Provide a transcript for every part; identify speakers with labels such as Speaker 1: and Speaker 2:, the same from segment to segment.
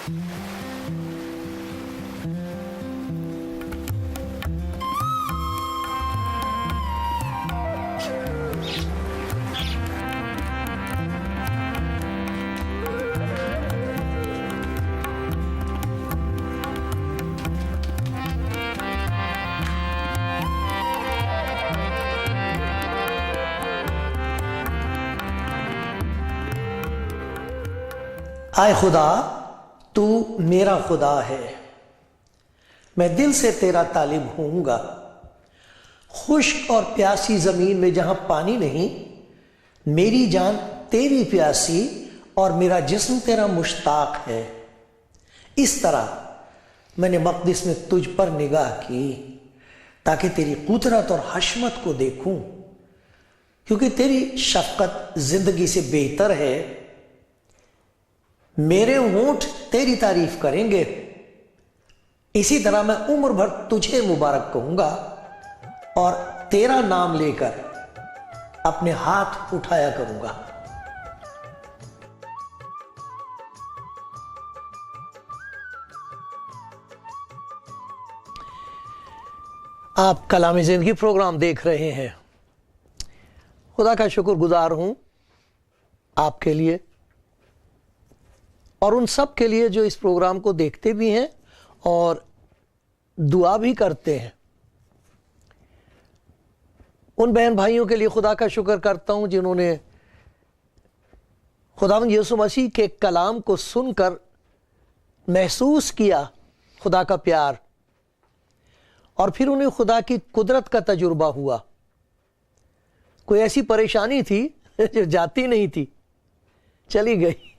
Speaker 1: آئے خدا تو میرا خدا ہے، میں دل سے تیرا طالب ہوں گا۔ خشک اور پیاسی زمین میں جہاں پانی نہیں، میری جان تیری پیاسی اور میرا جسم تیرا مشتاق ہے۔ اس طرح میں نے مقدس میں تجھ پر نگاہ کی تاکہ تیری قدرت اور حشمت کو دیکھوں، کیونکہ تیری شفقت زندگی سے بہتر ہے۔ میرے ہونٹ تیری تعریف کریں گے، اسی طرح میں عمر بھر تجھے مبارک کہوں گا اور تیرا نام لے کر اپنے ہاتھ اٹھایا کروں گا۔ آپ کلام زندگی پروگرام دیکھ رہے ہیں۔ خدا کا شکر گزار ہوں آپ کے لیے اور ان سب کے لیے جو اس پروگرام کو دیکھتے بھی ہیں اور دعا بھی کرتے ہیں۔ ان بہن بھائیوں کے لیے خدا کا شکر کرتا ہوں جنہوں نے خداوند یسوع مسیح کے کلام کو سن کر محسوس کیا خدا کا پیار، اور پھر انہیں خدا کی قدرت کا تجربہ ہوا۔ کوئی ایسی پریشانی تھی جو جاتی نہیں تھی، چلی گئی۔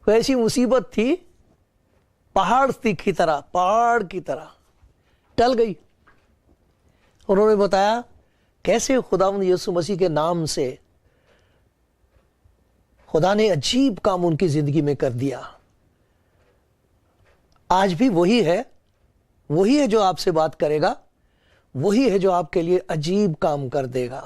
Speaker 1: کوئی ایسی مصیبت تھی پہاڑ کی طرح ٹل گئی۔ انہوں نے بتایا کیسے خداوند یسوع مسیح کے نام سے خدا نے عجیب کام ان کی زندگی میں کر دیا۔ آج بھی وہی ہے جو آپ سے بات کرے گا، وہی ہے جو آپ کے لیے عجیب کام کر دے گا۔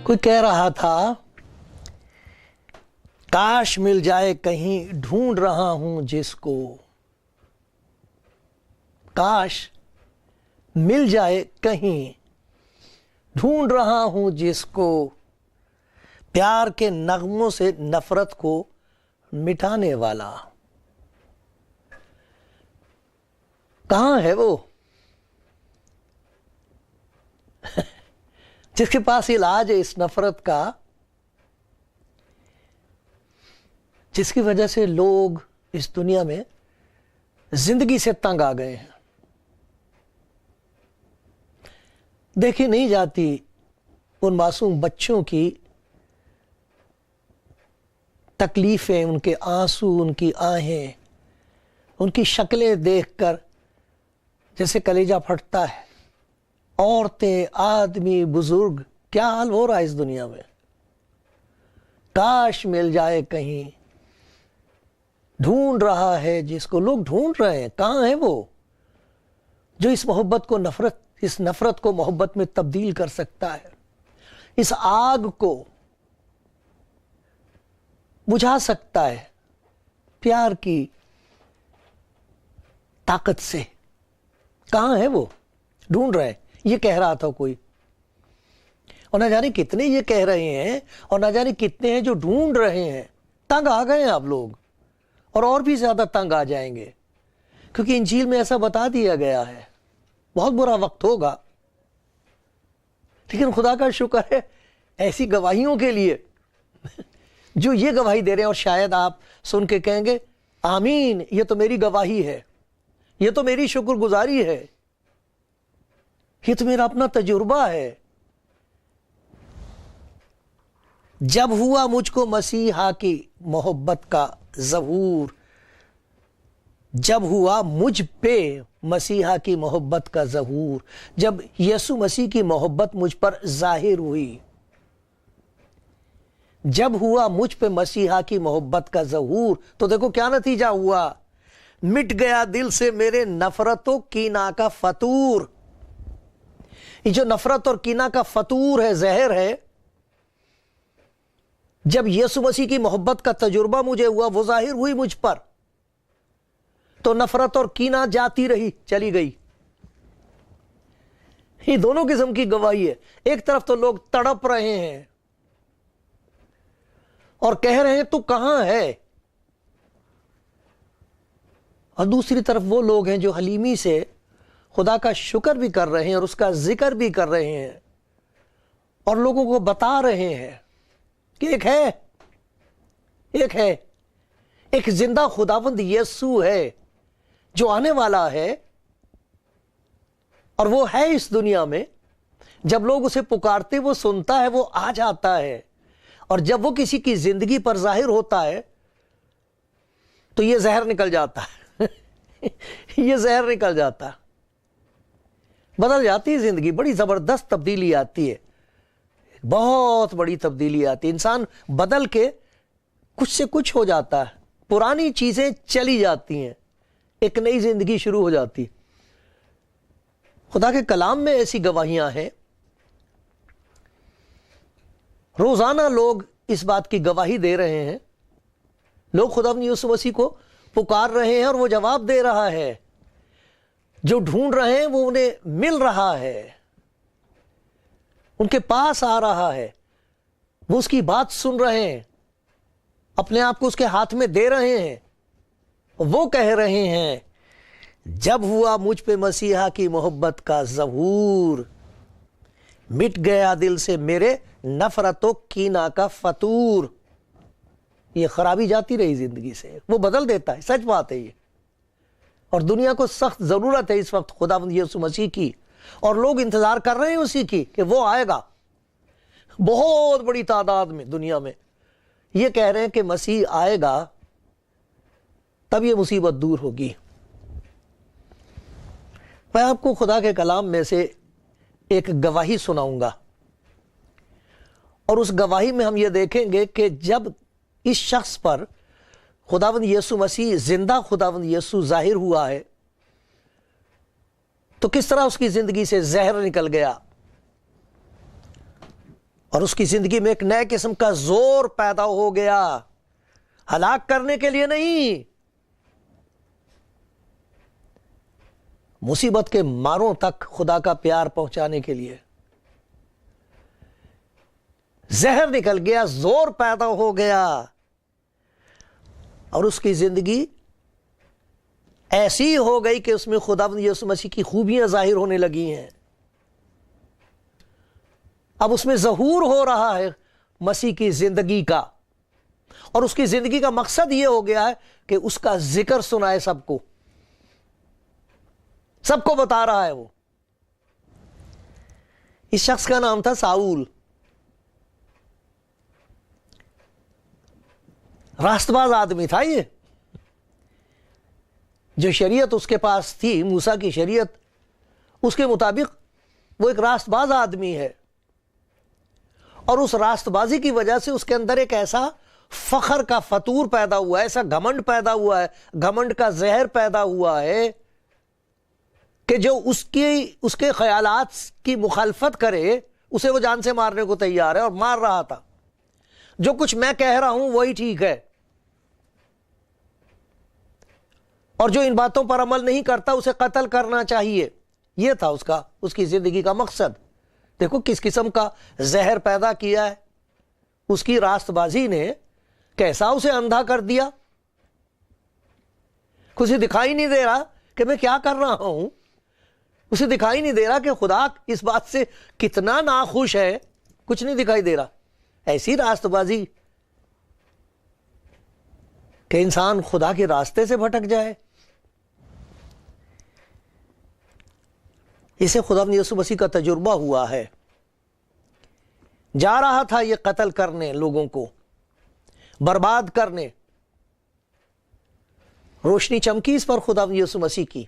Speaker 1: کوئی کہہ رہا تھا کاش مل جائے کہیں ڈھونڈ رہا ہوں جس کو، کاش مل جائے کہیں ڈھونڈ رہا ہوں جس کو، پیار کے نغموں سے نفرت کو مٹانے والا۔ کہاں ہے وہ جس کے پاس علاج ہے اس نفرت کا، جس کی وجہ سے لوگ اس دنیا میں زندگی سے تنگ آ گئے ہیں۔ دیکھی نہیں جاتی ان معصوم بچوں کی تکلیفیں، ان کے آنسو، ان کی آہیں، ان کی شکلیں دیکھ کر جیسے کلیجہ پھٹتا ہے۔ عورتیں، آدمی، بزرگ، کیا حال ہو رہا ہے اس دنیا میں۔ کاش مل جائے کہیں، ڈھونڈ رہا ہے جس کو، لوگ ڈھونڈ رہے ہیں۔ کہاں ہے وہ جو اس نفرت کو محبت میں تبدیل کر سکتا ہے، اس آگ کو بجھا سکتا ہے پیار کی طاقت سے؟ کہاں ہے وہ؟ ڈھونڈ رہے ہیں۔ یہ کہہ رہا تھا کوئی، اور نہ جانے کتنے یہ کہہ رہے ہیں، اور نہ جانے کتنے ہیں جو ڈھونڈ رہے ہیں۔ تنگ آ گئے ہیں آپ لوگ، اور بھی زیادہ تنگ آ جائیں گے، کیونکہ انجیل میں ایسا بتا دیا گیا ہے بہت برا وقت ہوگا۔ لیکن خدا کا شکر ہے ایسی گواہیوں کے لیے جو یہ گواہی دے رہے ہیں، اور شاید آپ سن کے کہیں گے آمین، یہ تو میری گواہی ہے، یہ تو میری شکر گزاری ہے، یہ تو میرا اپنا تجربہ ہے۔ جب ہوا مجھ کو مسیحا کی محبت کا ظہور، جب ہوا مجھ پہ مسیحا کی محبت کا ظہور، جب یسوع مسیح کی محبت مجھ پر ظاہر ہوئی، جب ہوا مجھ پہ مسیحا کی محبت کا ظہور، تو دیکھو کیا نتیجہ ہوا، مٹ گیا دل سے میرے نفرت و کینہ کا فتور۔ یہ جو نفرت اور کینہ کا فتور ہے، زہر ہے، جب یسوع مسیح کی محبت کا تجربہ مجھے ہوا، وہ ظاہر ہوئی مجھ پر، تو نفرت اور کینہ جاتی رہی، چلی گئی۔ یہ دونوں قسم کی گواہی ہے۔ ایک طرف تو لوگ تڑپ رہے ہیں اور کہہ رہے ہیں تو کہاں ہے، اور دوسری طرف وہ لوگ ہیں جو حلیمی سے خدا کا شکر بھی کر رہے ہیں اور اس کا ذکر بھی کر رہے ہیں اور لوگوں کو بتا رہے ہیں کہ ایک ہے ایک زندہ خداوند یسوع ہے جو آنے والا ہے، اور وہ ہے اس دنیا میں۔ جب لوگ اسے پکارتے وہ سنتا ہے، وہ آ جاتا ہے، اور جب وہ کسی کی زندگی پر ظاہر ہوتا ہے تو یہ زہر نکل جاتا ہے یہ زہر نکل جاتا ہے، بدل جاتی ہے زندگی، بڑی زبردست تبدیلی آتی ہے، بہت بڑی تبدیلی آتی ہے، انسان بدل کے کچھ سے کچھ ہو جاتا ہے، پرانی چیزیں چلی جاتی ہیں، ایک نئی زندگی شروع ہو جاتی ہے۔ خدا کے کلام میں ایسی گواہیاں ہیں، روزانہ لوگ اس بات کی گواہی دے رہے ہیں، لوگ خداوند یسوع مسیح کو پکار رہے ہیں اور وہ جواب دے رہا ہے، جو ڈھونڈ رہے ہیں وہ انہیں مل رہا ہے، ان کے پاس آ رہا ہے، وہ اس کی بات سن رہے ہیں، اپنے آپ کو اس کے ہاتھ میں دے رہے ہیں، وہ کہہ رہے ہیں جب ہوا مجھ پہ مسیحا کی محبت کا ظہور، مٹ گیا دل سے میرے نفرت و کینہ کا فتور۔ یہ خرابی جاتی رہی زندگی سے، وہ بدل دیتا ہے، سچ بات ہے یہ، اور دنیا کو سخت ضرورت ہے اس وقت خداوند یسوع مسیح کی، اور لوگ انتظار کر رہے ہیں اسی کی کہ وہ آئے گا۔ بہت بڑی تعداد میں دنیا میں یہ کہہ رہے ہیں کہ مسیح آئے گا تب یہ مصیبت دور ہوگی۔ میں آپ کو خدا کے کلام میں سے ایک گواہی سناؤں گا، اور اس گواہی میں ہم یہ دیکھیں گے کہ جب اس شخص پر خداوند یسوع مسیح، زندہ خداوند یسوع ظاہر ہوا ہے، تو کس طرح اس کی زندگی سے زہر نکل گیا اور اس کی زندگی میں ایک نئے قسم کا زور پیدا ہو گیا، ہلاک کرنے کے لیے نہیں، مصیبت کے ماروں تک خدا کا پیار پہنچانے کے لیے۔ زہر نکل گیا، زور پیدا ہو گیا، اور اس کی زندگی ایسی ہو گئی کہ اس میں خداوند یسوع مسیح کی خوبیاں ظاہر ہونے لگی ہیں۔ اب اس میں ظہور ہو رہا ہے مسیح کی زندگی کا، اور اس کی زندگی کا مقصد یہ ہو گیا ہے کہ اس کا ذکر سنائے سب کو، سب کو بتا رہا ہے وہ۔ اس شخص کا نام تھا ساؤل، راست باز آدمی تھا یہ، جو شریعت اس کے پاس تھی، موسیٰ کی شریعت، اس کے مطابق وہ ایک راست باز آدمی ہے، اور اس راست بازی کی وجہ سے اس کے اندر ایک ایسا فخر کا فتور پیدا ہوا ہے، ایسا گھمنڈ پیدا ہوا ہے، گھمنڈ کا زہر پیدا ہوا ہے کہ جو اس کے خیالات کی مخالفت کرے اسے وہ جان سے مارنے کو تیار ہے، اور مار رہا تھا۔ جو کچھ میں کہہ رہا ہوں وہی ٹھیک ہے، اور جو ان باتوں پر عمل نہیں کرتا اسے قتل کرنا چاہیے۔ یہ تھا اس کی زندگی کا مقصد۔ دیکھو کس قسم کا زہر پیدا کیا ہے اس کی راست بازی نے، کیسا اسے اندھا کر دیا، اسے دکھائی نہیں دے رہا کہ میں کیا کر رہا ہوں، اسے دکھائی نہیں دے رہا کہ خدا اس بات سے کتنا ناخوش ہے، کچھ نہیں دکھائی دے رہا۔ ایسی راست بازی کہ انسان خدا کے راستے سے بھٹک جائے، اسے خداوند یسوع مسیح کا تجربہ ہوا ہے۔ جا رہا تھا یہ قتل کرنے، لوگوں کو برباد کرنے، روشنی چمکی اس پر خدا یسوع مسیح کی،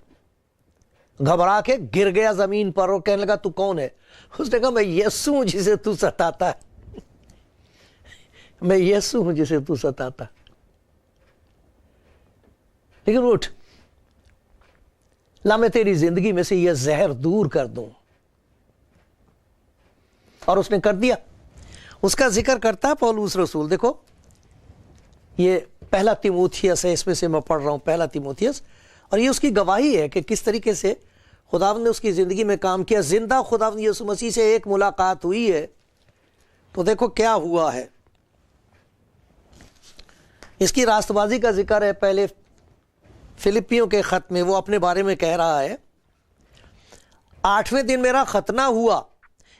Speaker 1: گھبرا کے گر گیا زمین پر اور کہنے لگا تو کون ہے؟ اس نے کہا میں یسوع ہوں جسے تو ستاتا ہے، میں یسوع ہوں جسے تو ستاتا۔ لیکن اٹھ، لا میں تیری زندگی میں سے یہ زہر دور کر دوں، اور اس نے کر دیا۔ اس کا ذکر کرتا ہے پولس رسول، دیکھو یہ پہلا تیموتھیوس ہے، اس میں سے میں پڑھ رہا ہوں، پہلا تیموتھیوس، اور یہ اس کی گواہی ہے کہ کس طریقے سے خداوند نے اس کی زندگی میں کام کیا۔ زندہ خداوند یسوع مسیح سے ایک ملاقات ہوئی ہے تو دیکھو کیا ہوا ہے۔ اس کی راست بازی کا ذکر ہے پہلے فلپیوں کے خط میں، وہ اپنے بارے میں کہہ رہا ہے، 8ویں دن میرا ختنہ ہوا،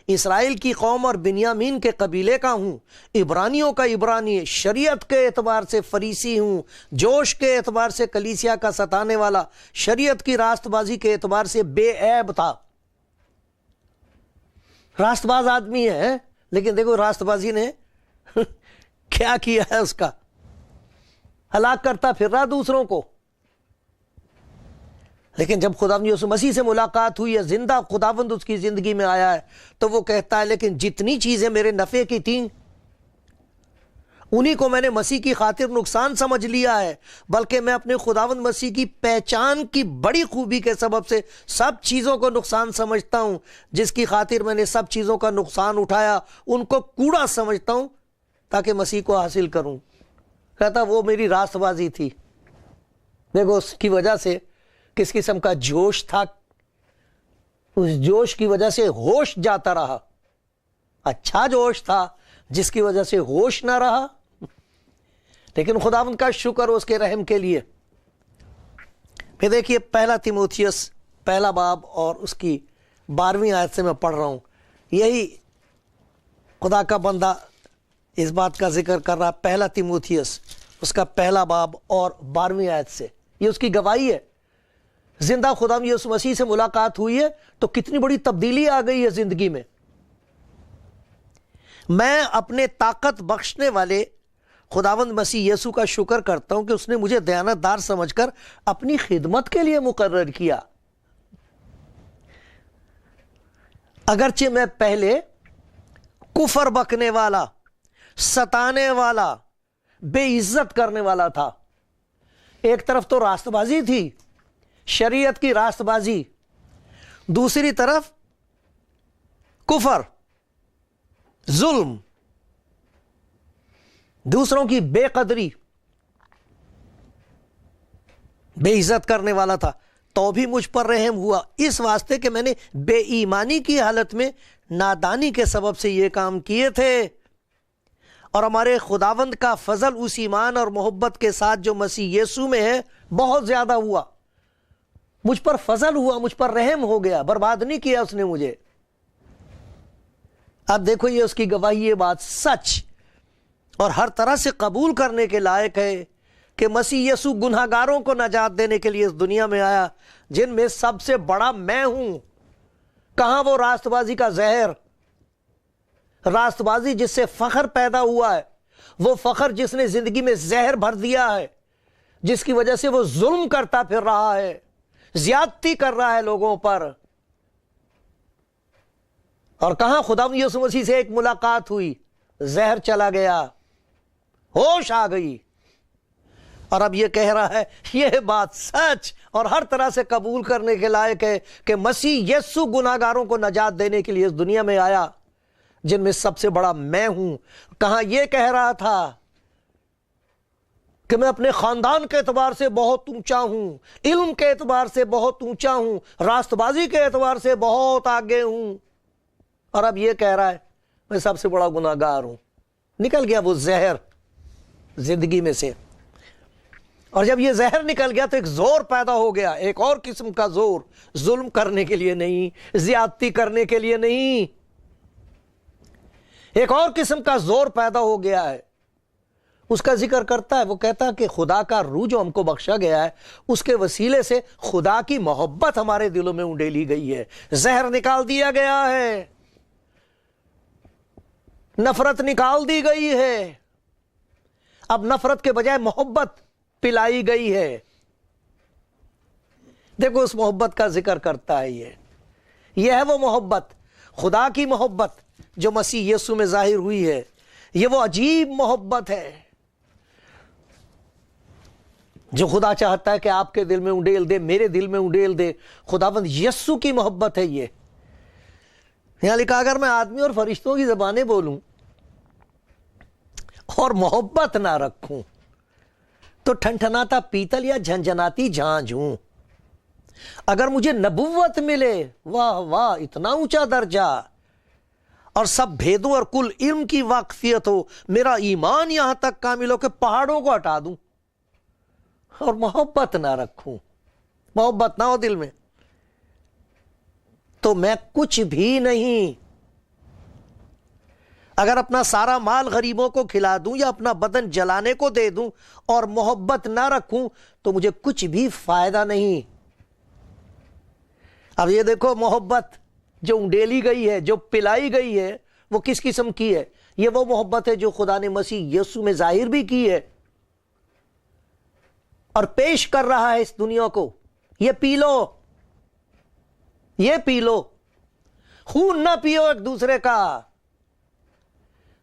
Speaker 1: اسرائیل کی قوم اور بنیامین کے قبیلے کا ہوں، عبرانیوں کا عبرانی، شریعت کے اعتبار سے فریسی ہوں، جوش کے اعتبار سے کلیسیا کا ستانے والا، شریعت کی راست بازی کے اعتبار سے بے عیب تھا۔ راست باز آدمی ہے، لیکن دیکھو راست بازی نے کیا کیا ہے، اس کا ہلاک کرتا پھر رہا دوسروں کو۔ لیکن جب خداوند یسوع مسیح سے ملاقات ہوئی ہے، زندہ خداوند اس کی زندگی میں آیا ہے، تو وہ کہتا ہے لیکن جتنی چیزیں میرے نفع کی تھیں انہی کو میں نے مسیح کی خاطر نقصان سمجھ لیا ہے، بلکہ میں اپنے خداوند مسیح کی پہچان کی بڑی خوبی کے سبب سے سب چیزوں کو نقصان سمجھتا ہوں، جس کی خاطر میں نے سب چیزوں کا نقصان اٹھایا ان کو کوڑا سمجھتا ہوں تاکہ مسیح کو حاصل کروں۔ کہتا وہ میری راست بازی تھی۔ دیکھو اس کی وجہ سے کس قسم کا جوش تھا، اس جوش کی وجہ سے ہوش جاتا رہا، اچھا جوش تھا جس کی وجہ سے ہوش نہ رہا، لیکن خداوند کا شکر اس کے رحم کے لیے۔ پھر دیکھیے پہلا تیموتھیوس پہلا باب اور اس کی 12ویں آیت سے میں پڑھ رہا ہوں، یہی خدا کا بندہ اس بات کا ذکر کر رہا، پہلا تیموتھیوس اس کا پہلا باب اور 12ویں آیت سے، یہ اس کی گواہی ہے۔ زندہ خداوند یسوع مسیح سے ملاقات ہوئی ہے تو کتنی بڑی تبدیلی آ گئی ہے زندگی میں۔ میں اپنے طاقت بخشنے والے خداوند مسیح یسوع کا شکر کرتا ہوں کہ اس نے مجھے دیانتدار سمجھ کر اپنی خدمت کے لیے مقرر کیا۔ اگرچہ میں پہلے کفر بکنے والا، ستانے والا، بے عزت کرنے والا تھا، ایک طرف تو راست بازی تھی، شریعت کی راست بازی، دوسری طرف کفر، ظلم، دوسروں کی بے قدری، بے عزت کرنے والا تھا، تو بھی مجھ پر رحم ہوا، اس واسطے کہ میں نے بے ایمانی کی حالت میں نادانی کے سبب سے یہ کام کیے تھے، اور ہمارے خداوند کا فضل اس ایمان اور محبت کے ساتھ جو مسیح یسوع میں ہے بہت زیادہ ہوا۔ مجھ پر فضل ہوا، مجھ پر رحم ہو گیا، برباد نہیں کیا اس نے مجھے۔ اب دیکھو یہ اس کی گواہی، یہ بات سچ اور ہر طرح سے قبول کرنے کے لائق ہے کہ مسیح یسوع گناہ گاروں کو نجات دینے کے لیے اس دنیا میں آیا، جن میں سب سے بڑا میں ہوں۔ کہاں وہ راست بازی کا زہر، راست بازی جس سے فخر پیدا ہوا ہے، وہ فخر جس نے زندگی میں زہر بھر دیا ہے، جس کی وجہ سے وہ ظلم کرتا پھر رہا ہے، زیادتی کر رہا ہے لوگوں پر۔ اور کہاں خداوند یسوع مسیح سے ایک ملاقات ہوئی، زہر چلا گیا، ہوش آ گئی، اور اب یہ کہہ رہا ہے یہ بات سچ اور ہر طرح سے قبول کرنے کے لائق ہے کہ مسیح یسوع گناہ گاروں کو نجات دینے کے لیے اس دنیا میں آیا، جن میں سب سے بڑا میں ہوں۔ کہاں یہ کہہ رہا تھا کہ میں اپنے خاندان کے اعتبار سے بہت اونچا ہوں، علم کے اعتبار سے بہت اونچا ہوں، راست بازی کے اعتبار سے بہت آگے ہوں، اور اب یہ کہہ رہا ہے میں سب سے بڑا گناہ گار ہوں۔ نکل گیا وہ زہر زندگی میں سے، اور جب یہ زہر نکل گیا تو ایک زور پیدا ہو گیا، ایک اور قسم کا زور، ظلم کرنے کے لیے نہیں، زیادتی کرنے کے لیے نہیں، ایک اور قسم کا زور پیدا ہو گیا ہے۔ اس کا ذکر کرتا ہے، وہ کہتا ہے کہ خدا کا روح جو ہم کو بخشا گیا ہے، اس کے وسیلے سے خدا کی محبت ہمارے دلوں میں انڈیلی گئی ہے، زہر نکال دیا گیا ہے۔ نفرت نکال دی گئی ہے، اب نفرت کے بجائے محبت پلائی گئی ہے۔ دیکھو اس محبت کا ذکر کرتا ہے، یہ ہے وہ محبت، خدا کی محبت جو مسیح یسوع میں ظاہر ہوئی ہے۔ یہ وہ عجیب محبت ہے جو خدا چاہتا ہے کہ آپ کے دل میں انڈیل دے، میرے دل میں انڈیل دے۔ خداوند یسوع کی محبت ہے یہ۔ یہاں لکھا اگر میں آدمی اور فرشتوں کی زبانیں بولوں اور محبت نہ رکھوں تو ٹھنٹھناتا پیتل یا جھنجھناتی جھانجھ ہوں۔ اگر مجھے نبوت ملے، واہ واہ اتنا اونچا درجہ، اور سب بھیدوں اور کل علم کی واقفیت ہو، میرا ایمان یہاں تک کامل ہو کہ پہاڑوں کو ہٹا دوں، اور محبت نہ رکھوں، محبت نہ ہو دل میں، تو میں کچھ بھی نہیں۔ اگر اپنا سارا مال غریبوں کو کھلا دوں یا اپنا بدن جلانے کو دے دوں اور محبت نہ رکھوں تو مجھے کچھ بھی فائدہ نہیں۔ اب یہ دیکھو محبت جو انڈیلی گئی ہے، جو پلائی گئی ہے، وہ کس قسم کی ہے؟ یہ وہ محبت ہے جو خدا نے مسیح یسوع میں ظاہر بھی کی ہے اور پیش کر رہا ہے اس دنیا کو۔ یہ پی لو، یہ پی لو، خون نہ پیو ایک دوسرے کا،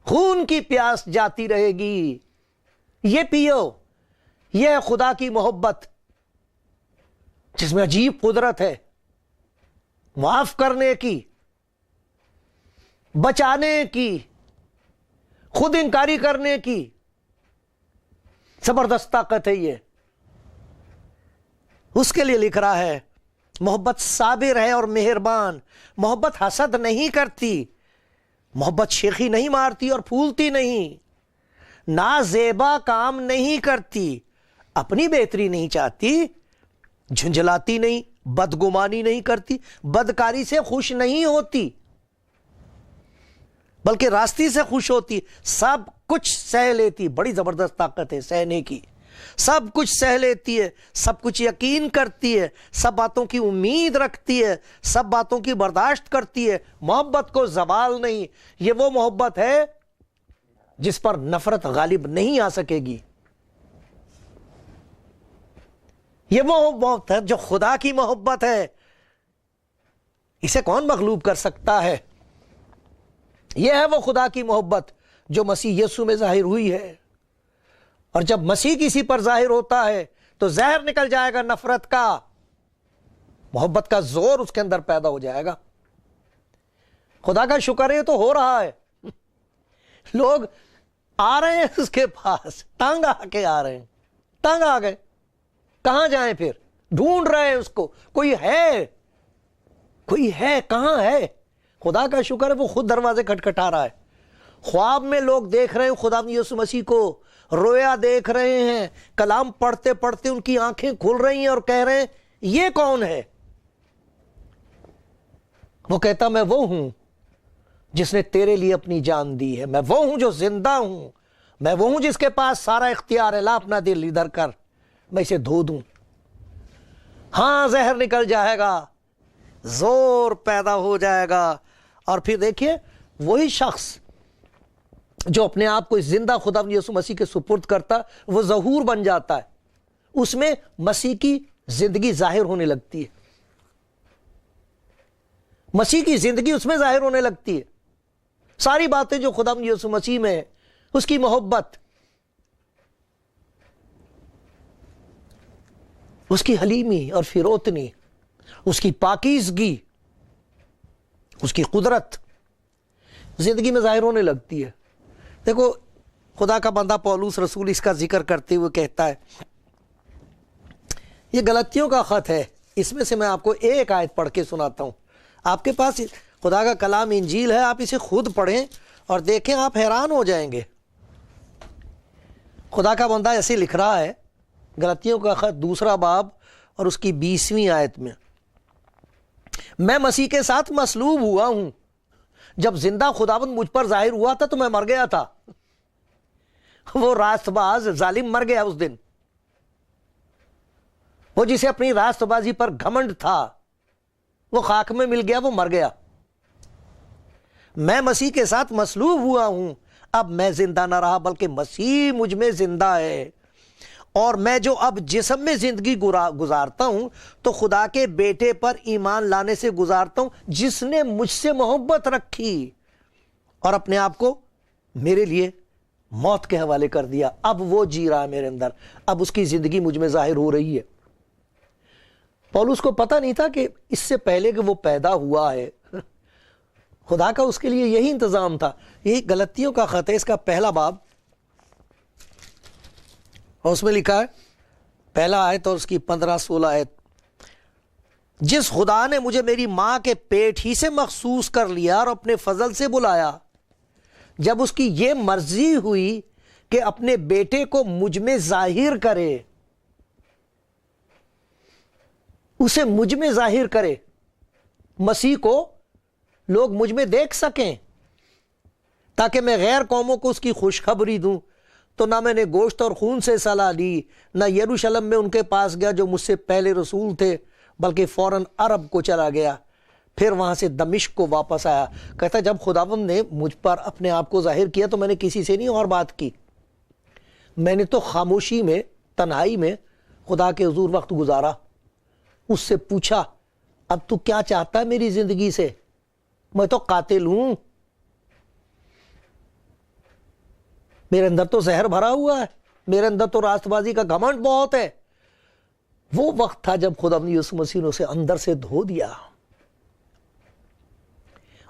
Speaker 1: خون کی پیاس جاتی رہے گی، یہ پیو۔ یہ ہے خدا کی محبت جس میں عجیب قدرت ہے، معاف کرنے کی، بچانے کی، خود انکاری کرنے کی، زبردست طاقت ہے یہ۔ اس کے لیے لکھ رہا ہے محبت صابر ہے اور مہربان، محبت حسد نہیں کرتی، محبت شیخی نہیں مارتی اور پھولتی نہیں، نازیبا کام نہیں کرتی، اپنی بہتری نہیں چاہتی، جھنجھلاتی نہیں، بدگمانی نہیں کرتی، بدکاری سے خوش نہیں ہوتی بلکہ راستی سے خوش ہوتی، سب کچھ سہ لیتی۔ بڑی زبردست طاقت ہے سہنے کی، سب کچھ سہ لیتی ہے، سب کچھ یقین کرتی ہے، سب باتوں کی امید رکھتی ہے، سب باتوں کی برداشت کرتی ہے، محبت کو زوال نہیں۔ یہ وہ محبت ہے جس پر نفرت غالب نہیں آ سکے گی۔ یہ وہ محبت ہے جو خدا کی محبت ہے، اسے کون مغلوب کر سکتا ہے؟ یہ ہے وہ خدا کی محبت جو مسیح یسوع میں ظاہر ہوئی ہے، اور جب مسیح کسی پر ظاہر ہوتا ہے تو زہر نکل جائے گا نفرت کا، محبت کا زور اس کے اندر پیدا ہو جائے گا۔ خدا کا شکر ہے تو ہو رہا ہے، لوگ آ رہے ہیں اس کے پاس، تنگ آ کے آ رہے ہیں، تنگ آ گئے، کہاں جائیں پھر؟ ڈھونڈ رہے ہیں اس کو، کوئی ہے، کوئی ہے، کہاں ہے؟ خدا کا شکر ہے وہ خود دروازے کھٹکھٹا رہا ہے۔ خواب میں لوگ دیکھ رہے ہیں خدا یسوع مسیح کو، رویا دیکھ رہے ہیں، کلام پڑھتے پڑھتے ان کی آنکھیں کھل رہی ہیں اور کہہ رہے ہیں یہ کون ہے؟ وہ کہتا میں وہ ہوں جس نے تیرے لیے اپنی جان دی ہے، میں وہ ہوں جو زندہ ہوں، میں وہ ہوں جس کے پاس سارا اختیار ہے، لا اپنا دل ادھر کر، میں اسے دھو دوں۔ ہاں زہر نکل جائے گا، زور پیدا ہو جائے گا، اور پھر دیکھیے وہی شخص جو اپنے آپ کو اس زندہ خدا یسوع مسیح کے سپرد کرتا، وہ ظہور بن جاتا ہے، اس میں مسیح کی زندگی ظاہر ہونے لگتی ہے، مسیح کی زندگی اس میں ظاہر ہونے لگتی ہے، ساری باتیں جو خدا یسوع مسیح میں ہے، اس کی محبت، اس کی حلیمی اور فروتنی، اس کی پاکیزگی، اس کی قدرت زندگی میں ظاہر ہونے لگتی ہے۔ دیکھو خدا کا بندہ پولس رسول اس کا ذکر کرتے ہوئے کہتا ہے، یہ غلطیوں کا خط ہے، اس میں سے میں آپ کو ایک آیت پڑھ کے سناتا ہوں۔ آپ کے پاس خدا کا کلام انجیل ہے، آپ اسے خود پڑھیں اور دیکھیں، آپ حیران ہو جائیں گے۔ خدا کا بندہ ایسے لکھ رہا ہے، غلطیوں کا خط 2 باب اور اس کی 20ویں آیت میں، میں مسیح کے ساتھ مصلوب ہوا ہوں، جب زندہ خداوند مجھ پر ظاہر ہوا تھا تو میں مر گیا تھا، وہ راست باز ظالم مر گیا اس دن، وہ جسے اپنی راست بازی پر گھمنڈ تھا وہ خاک میں مل گیا، وہ مر گیا۔ میں مسیح کے ساتھ مصلوب ہوا ہوں، اب میں زندہ نہ رہا بلکہ مسیح مجھ میں زندہ ہے، اور میں جو اب جسم میں زندگی گزارتا ہوں تو خدا کے بیٹے پر ایمان لانے سے گزارتا ہوں، جس نے مجھ سے محبت رکھی اور اپنے آپ کو میرے لیے موت کے حوالے کر دیا۔ اب وہ جی رہا ہے میرے اندر، اب اس کی زندگی مجھ میں ظاہر ہو رہی ہے۔ پولس کو پتہ نہیں تھا کہ اس سے پہلے کہ وہ پیدا ہوا ہے، خدا کا اس کے لیے یہی انتظام تھا۔ یہی غلطیوں کا خط ہے، اس کا پہلا باب، اور اس میں لکھا ہے پہلا آیت اور اس کی 15-16 آیت، جس خدا نے مجھے میری ماں کے پیٹ ہی سے مخصوص کر لیا اور اپنے فضل سے بلایا، جب اس کی یہ مرضی ہوئی کہ اپنے بیٹے کو مجھ میں ظاہر کرے، اسے مجھ میں ظاہر کرے، مسیح کو لوگ مجھ میں دیکھ سکیں، تاکہ میں غیر قوموں کو اس کی خوشخبری دوں۔ تو نہ میں نے گوشت اور خون سے صلاح لی، نہ یروشلم میں ان کے پاس گیا جو مجھ سے پہلے رسول تھے، بلکہ فوراً عرب کو چلا گیا، پھر وہاں سے دمشق کو واپس آیا۔ کہتا جب خداوند نے مجھ پر اپنے آپ کو ظاہر کیا تو میں نے کسی سے نہیں اور بات کی، میں نے تو خاموشی میں، تنہائی میں خدا کے حضور وقت گزارا، اس سے پوچھا اب تو کیا چاہتا ہے میری زندگی سے؟ میں تو قاتل ہوں، میرے اندر تو زہر بھرا ہوا ہے، میرے اندر تو راست بازی کا گھمنڈ بہت ہے۔ وہ وقت تھا جب خدا نے یسوع مسیح نے اسے اندر سے دھو دیا،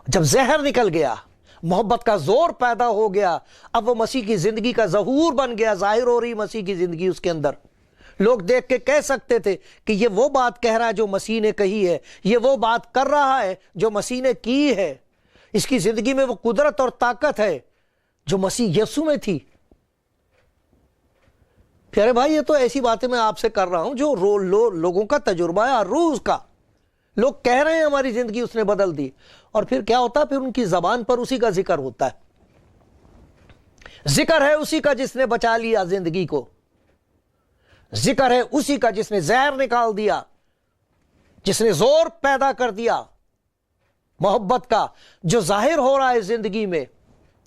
Speaker 1: جب زہر نکل گیا، محبت کا زور پیدا ہو گیا، اب وہ مسیح کی زندگی کا ظہور بن گیا، ظاہر ہو رہی مسیح کی زندگی اس کے اندر۔ لوگ دیکھ کے کہہ سکتے تھے کہ یہ وہ بات کہہ رہا ہے جو مسیح نے کہی ہے، یہ وہ بات کر رہا ہے جو مسیح نے کی ہے، اس کی زندگی میں وہ قدرت اور طاقت ہے جو مسیح یسوع میں تھی۔ پیارے بھائی، یہ تو ایسی باتیں میں آپ سے کر رہا ہوں جو لوگوں کا تجربہ ہے ہر روز کا، لوگ کہہ رہے ہیں ہماری زندگی اس نے بدل دی، اور پھر کیا ہوتا ہے؟ پھر ان کی زبان پر اسی کا ذکر ہوتا ہے، ذکر ہے اسی کا جس نے بچا لیا زندگی کو، ذکر ہے اسی کا جس نے زہر نکال دیا، جس نے زور پیدا کر دیا محبت کا جو ظاہر ہو رہا ہے زندگی میں،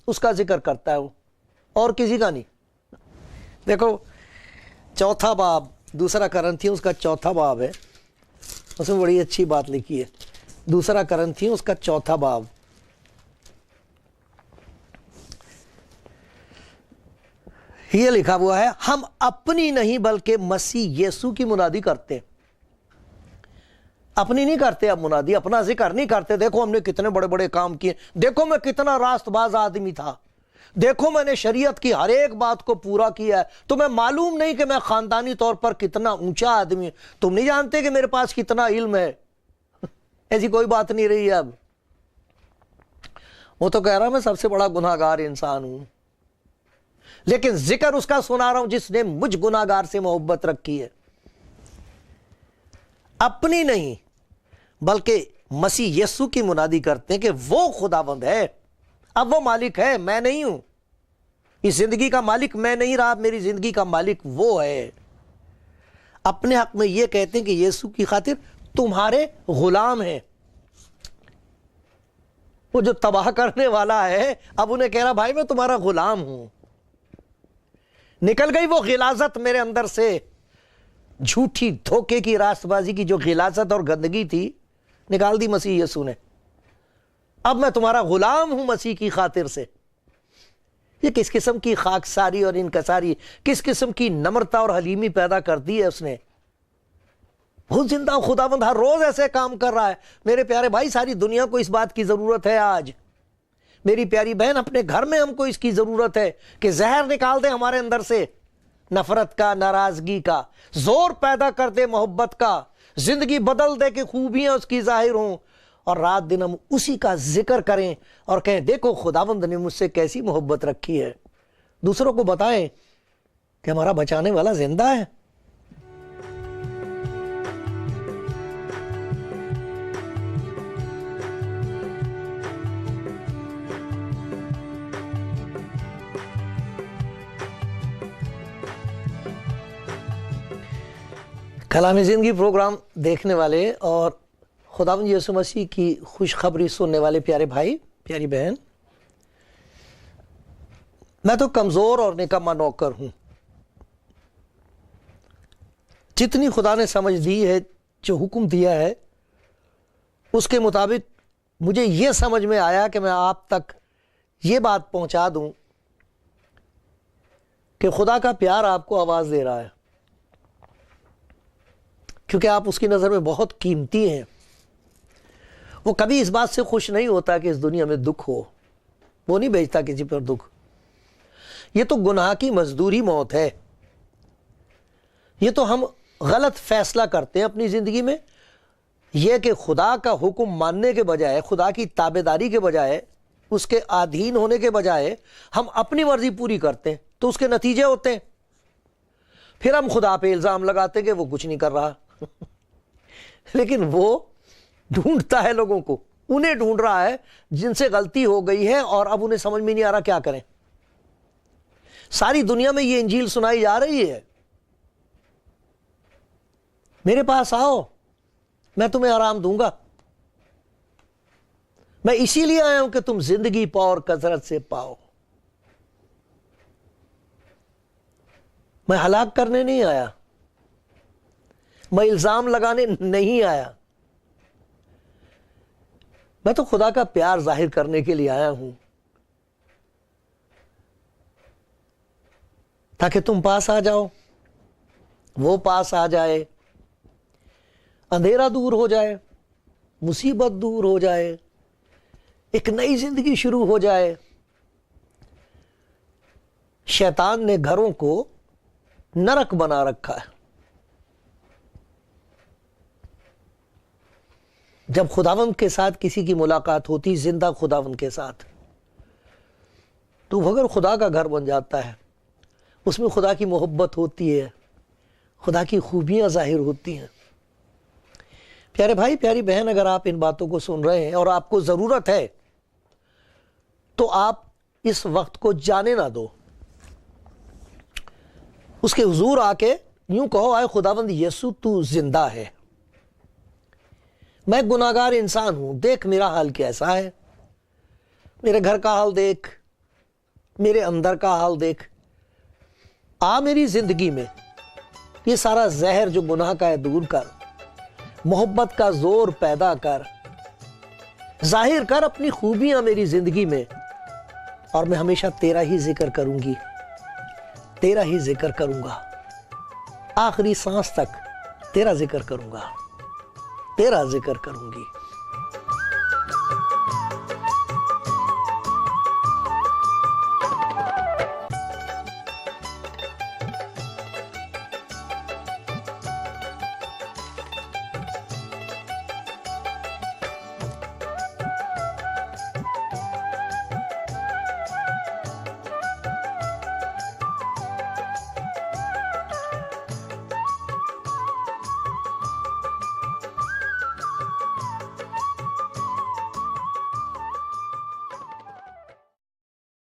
Speaker 1: اس کا ذکر کرتا ہے وہ، اور کسی کا نہیں۔ دیکھو چوتھا باب، دوسرا کرنتھیوں اس کا چوتھا باب ہے، اس میں بڑی اچھی بات لکھی ہے، دوسرا کرنتھیوں اس کا چوتھا باب، یہ لکھا ہوا ہے، ہم اپنی نہیں بلکہ مسیح یسوع کی منادی کرتے ہیں۔ اپنی نہیں کرتے اب منادی، اپنا ذکر نہیں کرتے، دیکھو ہم نے کتنے بڑے بڑے کام کیے، دیکھو میں کتنا راست باز آدمی تھا، دیکھو میں نے شریعت کی ہر ایک بات کو پورا کیا ہے، تمہیں معلوم نہیں کہ میں خاندانی طور پر کتنا اونچا آدمی ہوں، تم نہیں جانتے کہ میرے پاس کتنا علم ہے۔ ایسی کوئی بات نہیں رہی ہے اب، وہ تو کہہ رہا میں سب سے بڑا گناہگار انسان ہوں، لیکن ذکر اس کا سنا رہا ہوں جس نے مجھ گناہگار سے محبت رکھی ہے۔ اپنی نہیں بلکہ مسیح یسوع کی منادی کرتے ہیں کہ وہ خداوند ہے، اب وہ مالک ہے، میں نہیں ہوں، اس زندگی کا مالک میں نہیں رہا، میری زندگی کا مالک وہ ہے۔ اپنے حق میں یہ کہتے ہیں کہ یسوع کی خاطر تمہارے غلام ہیں۔ وہ جو تباہ کرنے والا ہے اب انہیں کہہ رہا بھائی میں تمہارا غلام ہوں۔ نکل گئی وہ غلاظت میرے اندر سے، جھوٹی دھوکے کی راست بازی کی جو غلاظت اور گندگی تھی نکال دی مسیح یسوع نے، اب میں تمہارا غلام ہوں مسیح کی خاطر سے۔ یہ کس قسم کی خاکساری اور انکساری، کس قسم کی نمرتا اور حلیمی پیدا کر دی ہے اس نے۔ بہت زندہ خداوند ہر روز ایسے کام کر رہا ہے۔ میرے پیارے بھائی، ساری دنیا کو اس بات کی ضرورت ہے آج، میری پیاری بہن اپنے گھر میں ہم کو اس کی ضرورت ہے کہ زہر نکال دے ہمارے اندر سے، نفرت کا، ناراضگی کا، زور پیدا کر دے محبت کا، زندگی بدل دے کہ خوبیاں اس کی ظاہر ہوں، اور رات دن ہم اسی کا ذکر کریں اور کہیں دیکھو خداوند نے مجھ سے کیسی محبت رکھی ہے۔ دوسروں کو بتائیں کہ ہمارا بچانے والا زندہ ہے۔ کلام زندگی پروگرام دیکھنے والے اور خداوند یسوع مسیح کی خوشخبری سننے والے پیارے بھائی، پیاری بہن، میں تو کمزور اور نکما نوکر ہوں. جتنی خدا نے سمجھ دی ہے، جو حکم دیا ہے، اس کے مطابق مجھے یہ سمجھ میں آیا کہ میں آپ تک یہ بات پہنچا دوں کہ خدا کا پیار آپ کو آواز دے رہا ہے، کیونکہ آپ اس کی نظر میں بہت قیمتی ہیں. وہ کبھی اس بات سے خوش نہیں ہوتا کہ اس دنیا میں دکھ ہو. وہ نہیں بھیجتا کسی پر دکھ. یہ تو گناہ کی مزدوری موت ہے. یہ تو ہم غلط فیصلہ کرتے ہیں اپنی زندگی میں، یہ کہ خدا کا حکم ماننے کے بجائے، خدا کی تابعداری کے بجائے، اس کے آدھین ہونے کے بجائے ہم اپنی مرضی پوری کرتے ہیں، تو اس کے نتیجے ہوتے ہیں. پھر ہم خدا پہ الزام لگاتے ہیں کہ وہ کچھ نہیں کر رہا. لیکن وہ ڈھونڈتا ہے لوگوں کو، انہیں ڈھونڈ رہا ہے جن سے غلطی ہو گئی ہے اور اب انہیں سمجھ میں نہیں آ رہا کیا کریں. ساری دنیا میں یہ انجیل سنائی جا رہی ہے، میرے پاس آؤ، میں تمہیں آرام دوں گا. میں اسی لیے آیا ہوں کہ تم زندگی پاؤ اور کثرت سے پاؤ. میں ہلاک کرنے نہیں آیا، میں الزام لگانے نہیں آیا. میں تو خدا کا پیار ظاہر کرنے کے لیے آیا ہوں، تاکہ تم پاس آ جاؤ، وہ پاس آ جائے، اندھیرا دور ہو جائے، مصیبت دور ہو جائے، ایک نئی زندگی شروع ہو جائے. شیطان نے گھروں کو نرک بنا رکھا ہے. جب خداوند کے ساتھ کسی کی ملاقات ہوتی، زندہ خداوند کے ساتھ، تو وہ اگر خدا کا گھر بن جاتا ہے. اس میں خدا کی محبت ہوتی ہے، خدا کی خوبیاں ظاہر ہوتی ہیں. پیارے بھائی، پیاری بہن، اگر آپ ان باتوں کو سن رہے ہیں اور آپ کو ضرورت ہے تو آپ اس وقت کو جانے نہ دو. اس کے حضور آ کے یوں کہو، آئے خداوند یسوع، تو زندہ ہے. میں گناہگار انسان ہوں، دیکھ میرا حال کیسا ہے، میرے گھر کا حال دیکھ، میرے اندر کا حال دیکھ. آ میری زندگی میں یہ سارا زہر جو گناہ کا ہے دور کر، محبت کا زور پیدا کر، ظاہر کر اپنی خوبیاں میری زندگی میں، اور میں ہمیشہ تیرا ہی ذکر کروں گی، تیرا ہی ذکر کروں گا. آخری سانس تک تیرا ذکر کروں گا، تیرا ذکر کروں گی.